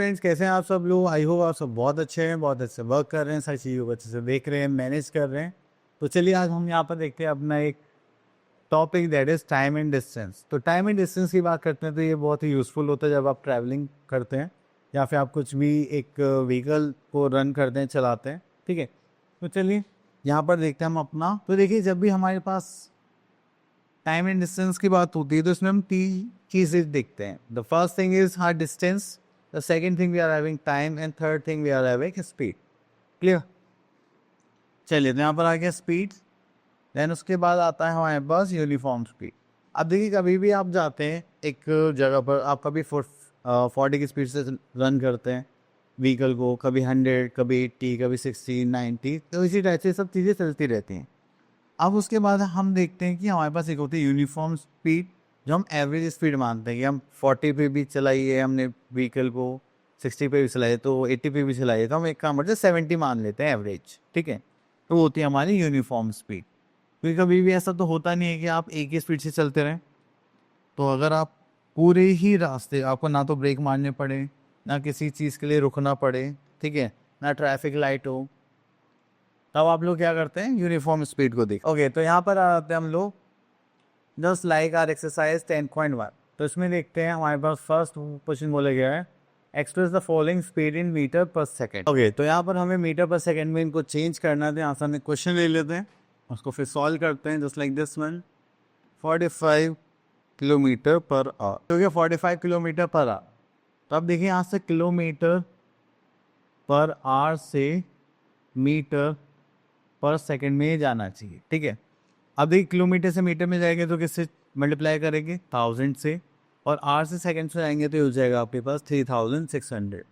Friends, कैसे हैं आप सब लोग? आई होप आप सब बहुत अच्छे हैं, बहुत अच्छे वर्क कर रहे हैं, सारी चीज़ों को अच्छे से देख रहे हैं, मैनेज कर रहे हैं। तो चलिए आज हम यहाँ पर देखते हैं अपना एक topic, that is time and distance. तो टाइम एंड डिस्टेंस की बात करते हैं तो ये बहुत ही यूज़फुल होता है जब आप ट्रैवलिंग करते हैं या फिर आप कुछ भी एक व्हीकल को रन करते हैं, चलाते हैं। ठीक है, तो चलिए यहाँ पर देखते हैं हम अपना। तो देखिए, जब भी हमारे पास टाइम एंड डिस्टेंस की बात होती है तो इसमें हम तीन चीज़ें देखते हैं। The first thing is our distance, the second thing we are having time, and third thing we are having speed. Clear? चलिए, तो यहाँ पर आ गया स्पीड, देन उसके बाद आता है हमारे पास यूनिफॉर्म स्पीड। अब देखिए, कभी भी आप जाते हैं एक जगह पर, आप कभी 40 की स्पीड से रन करते हैं व्हीकल को, कभी 100, कभी 80, कभी 60, 90, तो इसी टाइप से सब चीज़ें चलती रहती हैं। अब उसके बाद हम देखते हैं कि हमारे पास एक होती है यूनिफॉर्म स्पीड, जो हम एवरेज स्पीड मानते हैं कि हम 40 पे भी चलाई है हमने व्हीकल को, 60 पे भी चलाई है, तो 80 पे भी चलाई है, तो हम एक काम करते हैं 70 मान लेते हैं एवरेज। ठीक है, तो वो होती है हमारी यूनिफॉर्म स्पीड। क्योंकि कभी भी ऐसा तो होता नहीं है कि आप एक ही स्पीड से चलते रहें। तो अगर आप पूरे ही रास्ते, आपको ना तो ब्रेक मारने पड़े, ना किसी चीज़ के लिए रुकना पड़े, ठीक है, ना ट्रैफिक लाइट हो, तब आप लोग क्या करते हैं? यूनिफॉर्म स्पीड को देख। ओके, तो यहाँ पर आते हैं हम लोग जस्ट लाइक आर एक्सरसाइज 10.1। तो इसमें देखते हैं हमारे पास फर्स्ट क्वेश्चन बोला गया है, express the following speed in metre per second. Okay, तो यहाँ पर हमें मीटर पर सेकेंड में इनको चेंज करना है। यहाँ से हम क्वेश्चन ले लेते हैं, उसको फिर सॉल्व करते हैं। Just like this one, 45 kilometre per our, क्योंकि 45 किलोमीटर पर आवर। तो अब देखिए, यहाँ से किलोमीटर पर आवर से मीटर पर सेकंड में जाना चाहिए। ठीक है, अब देखिए किलोमीटर से मीटर में जाएंगे तो किससे मल्टीप्लाई करेंगे? 1000 से। और आर से सेकंड से जाएंगे तो ये हो जाएगा आपके पास 3600।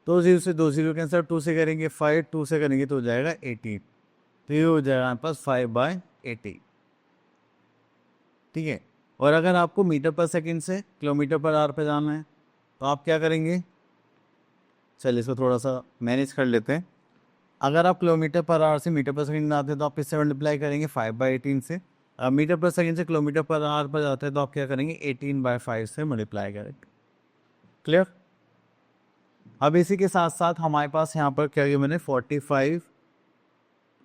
तो 0 से 2 0 कैंसर, 2 से करेंगे 5, 2 से करेंगे तो हो जाएगा 18। तो ये हो जाएगा हमारे पास 5/80। ठीक है, और अगर आपको मीटर पर सेकंड से किलोमीटर पर आवर पे जाना है तो आप क्या करेंगे? चलिए इसको थोड़ा सा मैनेज कर लेते हैं। अगर आप किलोमीटर पर आवर से मीटर पर सेकंड में आते हैं तो आप इससे मल्टीप्लाई करेंगे 5/18 से। मीटर पर सेकंड से किलोमीटर पर आवर पर जाते हैं तो आप क्या करेंगे? 18/5 से मल्टीप्लाई करेंगे। क्लियर? अब इसी के साथ साथ हमारे पास यहाँ पर क्या किया मैंने? 45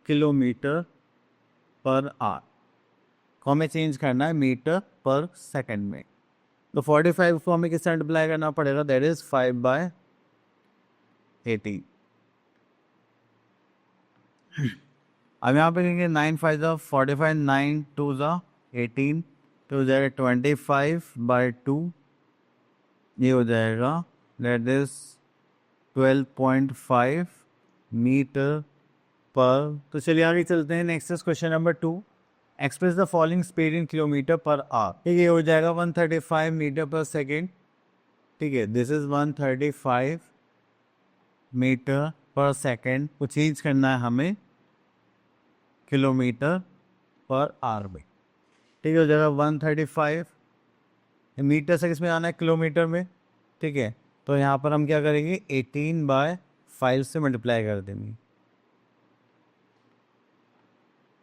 किलोमीटर पर आवर को हमें चेंज करना है मीटर पर सेकंड में। तो 45 को हमें किससे मल्टीप्लाई करना पड़ेगा? That is 5/18। अब यहाँ पे कहेंगे 9 5 ज़ा 45, 9 2 ज़ा 18, तो हो जाएगा 25/2। ये हो जाएगा दैट इज 12.5 मीटर पर। तो चलिए आगे चलते हैं। Next question number 2, express the following speed in kilometre per our. ठीक है, ये हो जाएगा 135 मीटर पर सेकेंड। ठीक है, this is 135 metre per second को चेंज करना है हमें किलोमीटर पर आवर में। ठीक है, हो जाएगा 135 मीटर से किसमें आना है? किलोमीटर में। ठीक है, तो यहाँ पर हम क्या करेंगे? 18/5 से मल्टीप्लाई कर देंगे।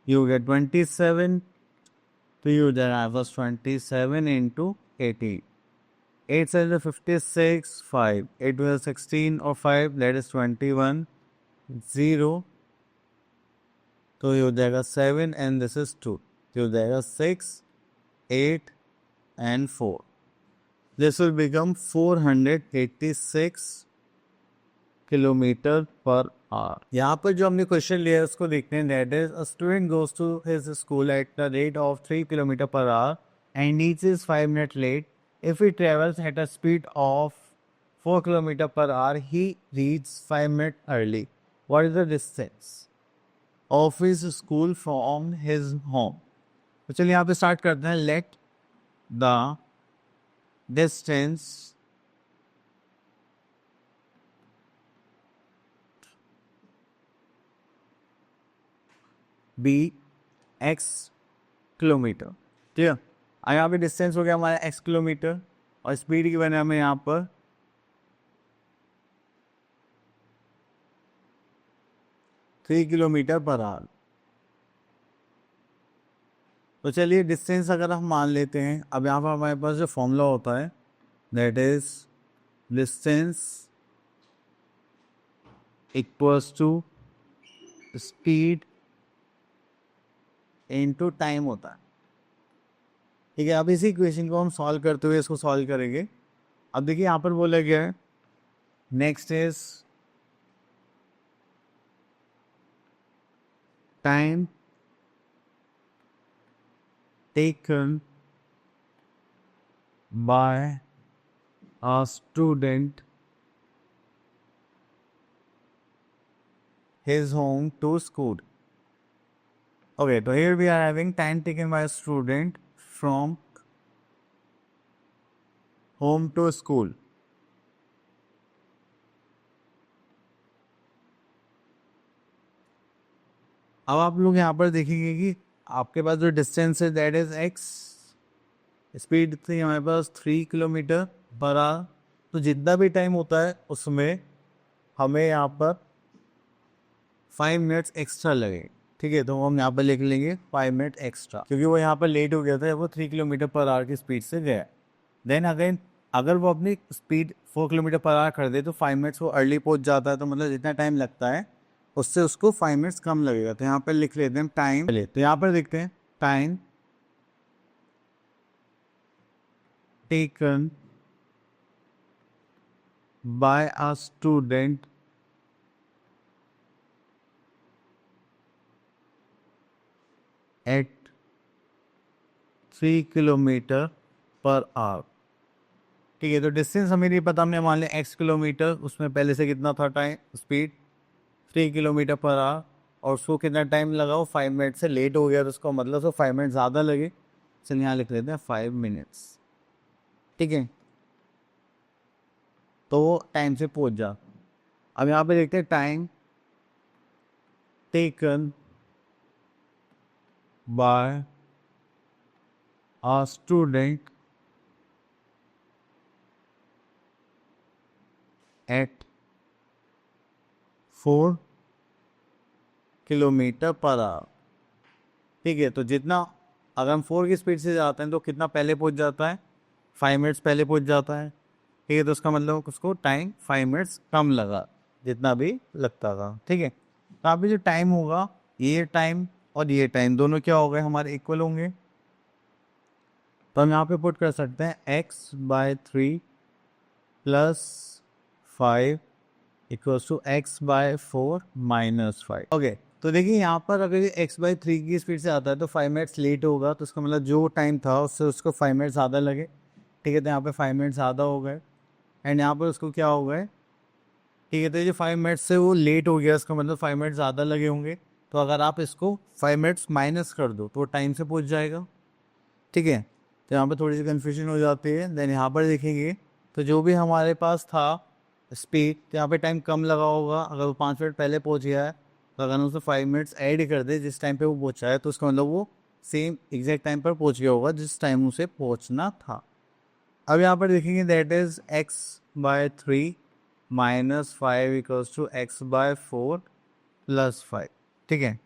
ये हो गया 27, तो ये हो जाएगा बस 27 इंटू 18। 8 से 56, 5 8 में 16 और 5 दैट इज 21 0। तो ये हो जाएगा 7 एंड दिस इज 2, ये हो जाएगा 6 8 and 4. This will become 486 kilometre per our. यहाँ पर जो हमने क्वेश्चन लिया है उसको देखते हैं। That is a student goes to his school at the rate of 3 kilometre per hour and reaches 5 minute late. If he travels at a speed of 4 kilometre per hour he reach 5 minute early. What is the distance of his school from his home? तो चलिए यहाँ पे start करते हैं। Let the distance be x kilometre. ठीक है, अब यहाँ पे डिस्टेंस हो गया हमारा x किलोमीटर और स्पीड की बने हमें यहाँ पर 3 किलोमीटर पर आवर। तो चलिए डिस्टेंस अगर हम मान लेते हैं, अब यहाँ पर हमारे पास जो फॉर्मूला होता है that is distance equals to speed into time होता है। ठीक है, अब इसी इक्वेशन को हम सॉल्व करते हुए इसको सॉल्व करेंगे। अब देखिए यहाँ पर बोला गया है next is time taken bye a student his home to school. Okay, so here we are having time taken by a student from home to school. अब आप लोग यहाँ पर देखेंगे कि आपके पास जो डिस्टेंस है दैट इज एक्स, स्पीड थी हमारे पास 3 किलोमीटर पर आवर। तो जितना भी टाइम होता है उसमें हमें यहाँ पर 5 मिनट्स एक्स्ट्रा लगेंगे। ठीक है, तो हम यहाँ पर लिख लेंगे 5 मिनट एक्स्ट्रा, क्योंकि वो यहाँ पर लेट हो गया था, वो 3 किलोमीटर पर आवर की स्पीड से गया। देन अगेन अगर वो अपनी स्पीड 4 किलोमीटर पर आवर कर दे तो 5 मिनट्स वो अर्ली पहुँच जाता है, तो मतलब जितना टाइम लगता है उससे उसको 5 मिनट्स कम लगेगा। तो यहाँ पर लिख लेते हैं टाइम। तो यहाँ पर देखते हैं time taken bye a student at 3 kilometre per our. ठीक है, तो डिस्टेंस हमें नहीं पता, हमने मान लिया x किलोमीटर, उसमें पहले से कितना था time speed 3 kilometre per our, और उसको कितना टाइम लगा, वो 5 मिनट से लेट हो गया, तो उसका मतलब उसको 5 मिनट ज़्यादा लगे। चलिए यहाँ लिख लेते हैं 5 मिनट्स। ठीक है, तो वो टाइम से पहुँच जा। अब यहाँ पे देखते हैं time taken bye a student at 4 kilometre per our. ठीक है, तो जितना अगर हम 4 की स्पीड से जाते हैं तो कितना पहले पहुंच जाता है, 5 मिनट्स पहले पहुंच जाता है। ठीक है, तो उसका मतलब उसको टाइम 5 मिनट्स कम लगा जितना भी लगता था। ठीक है, तो अभी जो टाइम होगा, ये टाइम और ये टाइम दोनों क्या हो गए, हमारे इक्वल होंगे। तो हम यहाँ पे पुट कर सकते हैं x/3 plus 5 equals to x/4 minus 5। Okay, तो देखिए यहाँ पर अगर ये x/3 की स्पीड से आता है तो 5 मिनट्स लेट होगा, तो उसका मतलब जो टाइम था उससे उसको 5 मिनट ज़्यादा लगे। ठीक है, तो यहाँ पे 5 मिनट ज़्यादा हो गए, एंड यहाँ पर उसको क्या हो गए। ठीक है, तो ये जो 5 मिनट्स से वो लेट हो गया, उसका मतलब 5 मिनट ज़्यादा लगे होंगे। तो अगर आप इसको 5 मिनट्स माइनस कर दो तो वो टाइम से पहुँच जाएगा। ठीक है, तो यहाँ पर थोड़ी सी कन्फ्यूजन हो जाती है। देन यहाँ पर देखेंगे तो जो भी हमारे पास था स्पीड, तो यहाँ पे टाइम कम लगा होगा। अगर वो 5 मिनट पहले पहुँच गया है तो अगर हम उसमें 5 मिनट्स ऐड कर दे जिस टाइम पे वो पहुँचा है, तो उसका मतलब वो सेम एग्जैक्ट टाइम पर पहुँच गया होगा जिस टाइम उसे पहुँचना था। अब यहाँ पर देखेंगे that is x/3 minus 5 equals to x/4 plus 5। ठीक है,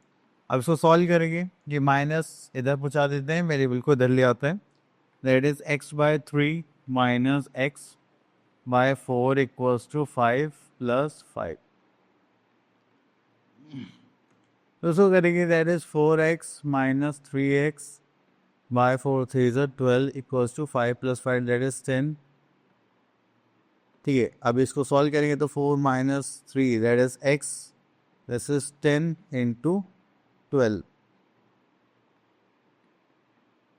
अब इसको सॉल्व करेंगे, ये माइनस इधर पहुँचा देते हैं, वेरिएबल को इधर ले आते हैं। That is x/3 minus x/4 equals to 5 plus 5। तो इसको करेंगे that is 4x minus 3x by 4 3 is 12 equals to 5 plus 5 that is 10। ठीक है, अब इसको सॉल्व करेंगे तो 4 minus 3 that is x, this is 10 into 12।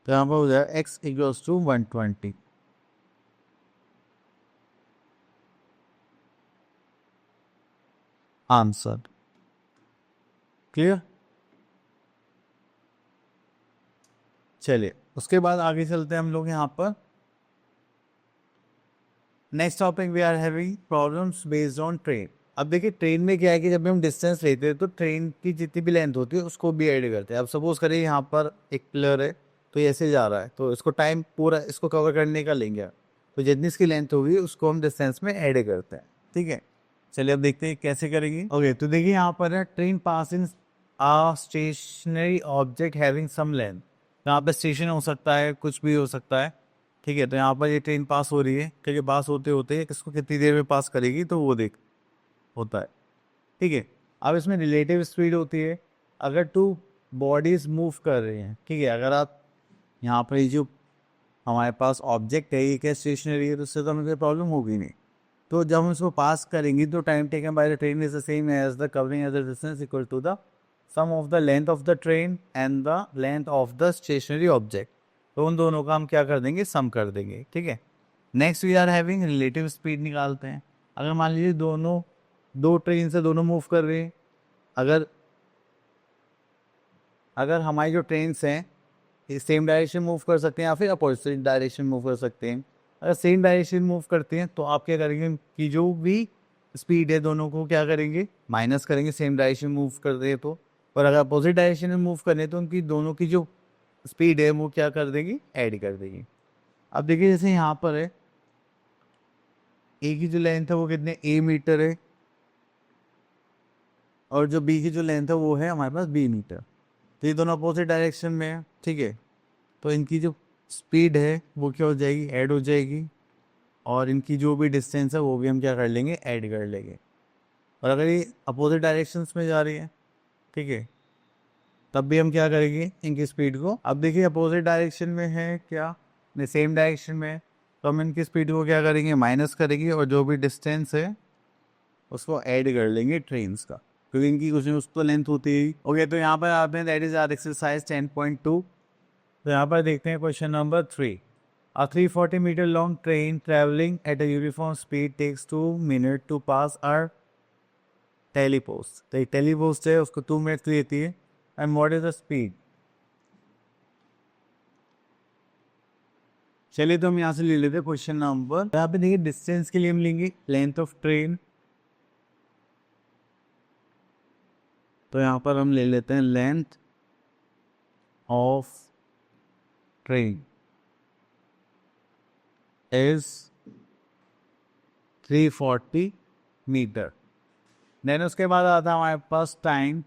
तो यहाँ पर हो जाए x equals to 120। Answer clear. चलिए उसके बाद आगे चलते हैं हम लोग यहाँ पर। Next topic we are having problems based on train. अब देखिए ट्रेन में क्या है कि जब भी हम डिस्टेंस लेते हैं तो ट्रेन की जितनी भी लेंथ होती है उसको भी ऐड करते हैं। अब सपोज करिए यहाँ पर एक पिलर है, तो ये ऐसे जा रहा है, तो इसको टाइम पूरा इसको कवर करने का लेंगे, तो जितनी इसकी लेंथ होगी उसको हम डिस्टेंस में ऐड करते हैं। ठीक है, चलिए अब देखते हैं कैसे करेंगे। ओके, तो देखिए यहाँ पर है train pass in a stationary object having some length. यहाँ पे स्टेशन हो सकता है, कुछ भी हो सकता है। ठीक है, तो यहाँ पर ये ट्रेन पास हो रही है, क्योंकि पास होते होते किसको कितनी देर में पास करेगी तो वो देख होता है। ठीक है। अब इसमें रिलेटिव स्पीड होती है अगर टू बॉडीज मूव कर रही हैं, ठीक है। अगर आप यहाँ पर ये जो हमारे पास ऑब्जेक्ट है ये क्या स्टेशनरी है, तो उससे तो हमें कोई प्रॉब्लम होगी नहीं। तो जब हम इसको पास करेंगे तो time taken by the train is the same as the covering as the distance equal to the sum of the length of the train and the length of the stationary object. तो उन दोनों का हम क्या कर देंगे, सम कर देंगे, ठीक है। Next we are having relative speed निकालते हैं। अगर मान लीजिए दो ट्रेन से दोनों मूव कर रहे हैं, अगर अगर हमारी जो ट्रेन्स हैं ये सेम डायरेक्शन मूव कर सकते हैं या फिर अपोजिट डायरेक्शन मूव कर सकते हैं। अगर सेम डायरेक्शन मूव करते हैं तो आप क्या करेंगे कि जो भी स्पीड है दोनों को क्या करेंगे, माइनस करेंगे, सेम डायरेक्शन मूव कर रहे हैं तो। और अगर अपोजिट डायरेक्शन में मूव करें तो उनकी दोनों की जो स्पीड है वो क्या कर देगी, ऐड कर देगी। अब देखिए जैसे यहाँ पर है ए की जो लेंथ है वो कितने ए मीटर है, और जो बी की जो लेंथ है वो है हमारे पास बी मीटर। तो ये दोनों अपोजिट डायरेक्शन में है, ठीक है। तो इनकी जो स्पीड है वो क्या हो जाएगी, ऐड हो जाएगी, और इनकी जो भी डिस्टेंस है वो भी हम क्या कर लेंगे, ऐड कर लेंगे। और अगर ये अपोजिट डायरेक्शंस में जा रही है, ठीक है, तब भी हम क्या करेंगे इनकी स्पीड को। अब देखिए अपोजिट डायरेक्शन में है क्या, नहीं सेम डायरेक्शन में है, तो हम इनकी स्पीड को क्या करेंगे, माइनस करेंगे, और जो भी डिस्टेंस है उसको ऐड कर लेंगे ट्रेन्स का, क्योंकि इनकी कुछ उसको लेंथ होती है। ओके, तो यहाँ पर आपने दैट इज आर एक्सरसाइज 10.2। तो यहाँ पर देखते हैं question number 3। A 340 meter long train traveling at a uniform speed takes 2 minutes to pass our telepost. तो एक telepost है उसको 2 मिनट लेती है। And what is the speed? चलिए तो हम यहाँ से ले लेते हैं क्वेश्चन नंबर। यहाँ पे देखिए डिस्टेंस के लिए हम लेंगे लेंथ ऑफ ट्रेन। तो यहाँ पर हम ले लेते हैं length of train is 340 metre. Then उसके बाद आता है हमारे पास टाइम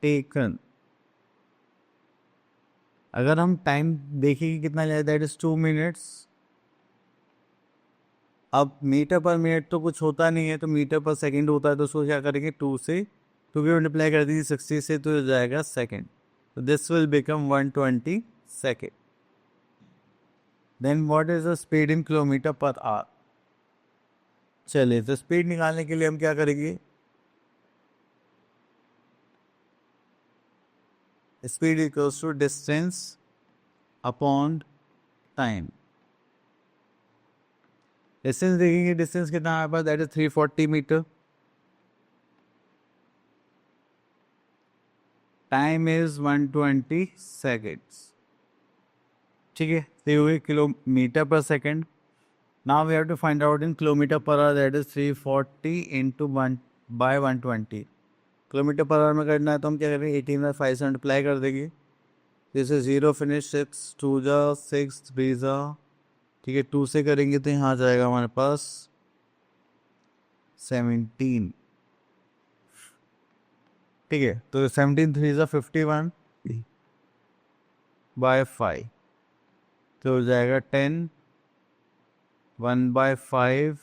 टेकन। अगर हम टाइम देखेंगे कितना लिया, दैट इज 2 मिनट्स। अब मीटर पर मिनट तो कुछ होता नहीं है, तो मीटर पर सेकंड होता है, तो उसको क्या करेंगे 2 से 2 की मल्टीप्लाई कर दीजिए 60 से, तो हो जाएगा सेकंड। तो this will become 120 second. Then what is the speed in kilometre per hour. चलिए तो स्पीड निकालने के लिए हम क्या करेंगे, speed equals to distance upon time. Distance देखेंगे, डिस्टेंस कितना हमारे पास, that is 340 metre. Time is 120 seconds, ठीक है। तो ये हो गई kilometre per second. Now we have to find out in kilometre per hour, that is 340 into 1/120। Kilometre per our में करना है तो हम क्या करेंगे, 18/5 से मल्टीप्लाई कर देंगे। जैसे 0 फिनिश 6 2 जा 6 3 जा, ठीक है। 2 से करेंगे तो यहाँ आ जाएगा हमारे पास 17, ठीक है। तो 17 3 जा 51 बाय 5, तो हो जाएगा 10 1/5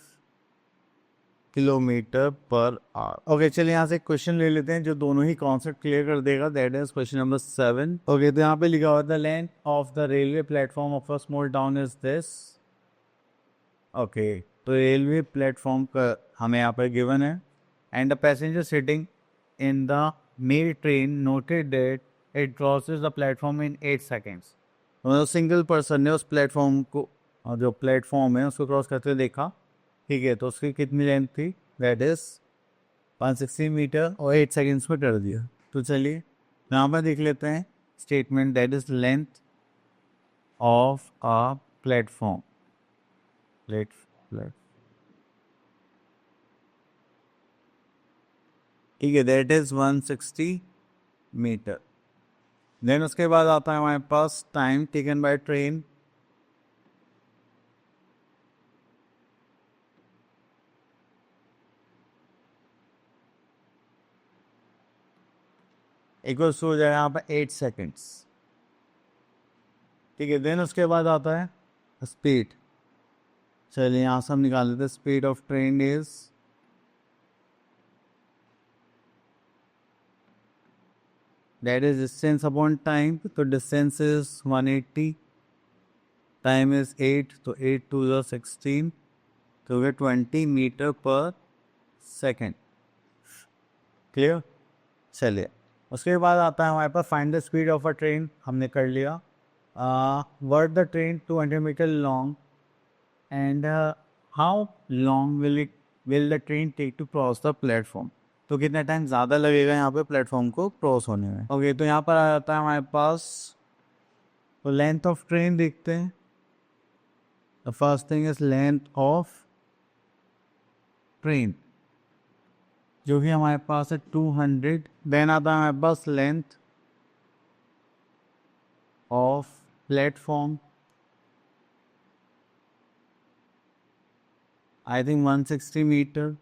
किलोमीटर पर आवर। ओके, चलिए यहाँ से क्वेश्चन ले लेते हैं जो दोनों ही कॉन्सेप्ट क्लियर कर देगा। That is question number 7। Okay, तो यहाँ पे लिखा हुआ the length of the railway platform of a small town is this. Okay, तो रेलवे प्लेटफॉर्म का हमें यहाँ पर गिवन है, and the passenger sitting in the mail train noted that it crosses the platform in 8 seconds. तो single person ने उस platform को, जो प्लेटफॉर्म है उसको क्रॉस करते देखा, ठीक है। तो उसकी कितनी लेंथ थी, दैट इज 160 मीटर, और 8 सेकेंड्स में कर दिया। तो चलिए यहाँ पर देख लेते हैं statement, that is length of a platform, ठीक है, दैट इज 160 मीटर। देन उसके बाद आता है हमारे पास time taken by train. Equals हो जाएगा यहाँ पर 8 सेकेंड्स, ठीक है। देन उसके बाद आता है स्पीड। चलिए यहाँ से हम निकाल लेते हैं, speed of train is that is distance upon time, तो डिस्टेंस इज 180, टाइम इज 8, तो 8 2 ज़ा 16, तो वे 20 मीटर पर सेकेंड। क्लियर? चलिए, उसके बाद आता है हमारे पास find the speed of a train, हमने कर लिया। Word the train 200 metre long and how long will the train take to cross the platform, तो कितना टाइम ज़्यादा लगेगा यहाँ पे प्लेटफॉर्म को क्रॉस होने में। ओके, तो यहाँ पर आ जाता है हमारे पास, तो लेंथ ऑफ ट्रेन देखते हैं। The first thing is length of train, जो कि हमारे पास है 200। देन आता है हमारे पास length of platform, I think 160 metre.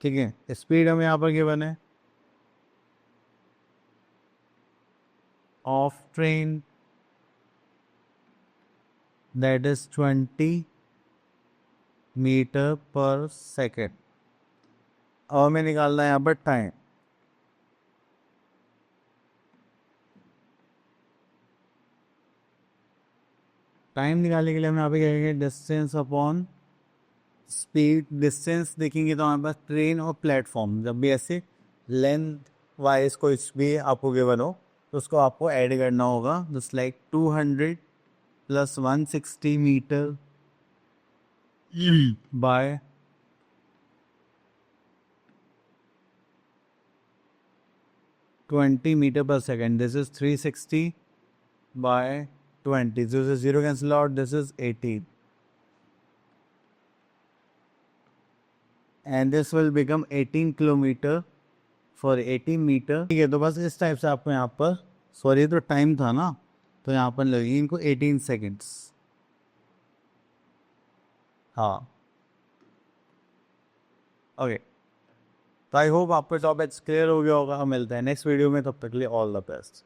ठीक है, स्पीड हमें यहाँ पर गिवन है of train, that is 20 metre per second. अब हमें निकालना है यहाँ पर टाइम। टाइम निकालने के लिए हम यहाँ पे क्या करेंगे, डिस्टेंस अपॉन स्पीड। डिस्टेंस देखेंगे तो हमारे पास ट्रेन और प्लेटफॉर्म, जब भी ऐसे लेंथ वाइज कुछ भी आपको गिवन हो तो उसको आपको ऐड करना होगा। Just like 200 plus 160 metre by 20 metre per second, this is 360 by 20, this is 0 cancel out, this is 18 and this will become 18 kilometre for 18 metre. ठीक है, तो बस इस टाइप से आपको यहाँ पर, सॉरी तो टाइम था ना, तो यहाँ पर लगेगी इनको 18 सेकेंड्स। हाँ, ओके, तो आई होप आपको टॉपिक क्लियर हो गया होगा। हम मिलते हैं नेक्स्ट वीडियो में, तब तक के लिए ऑल द बेस्ट।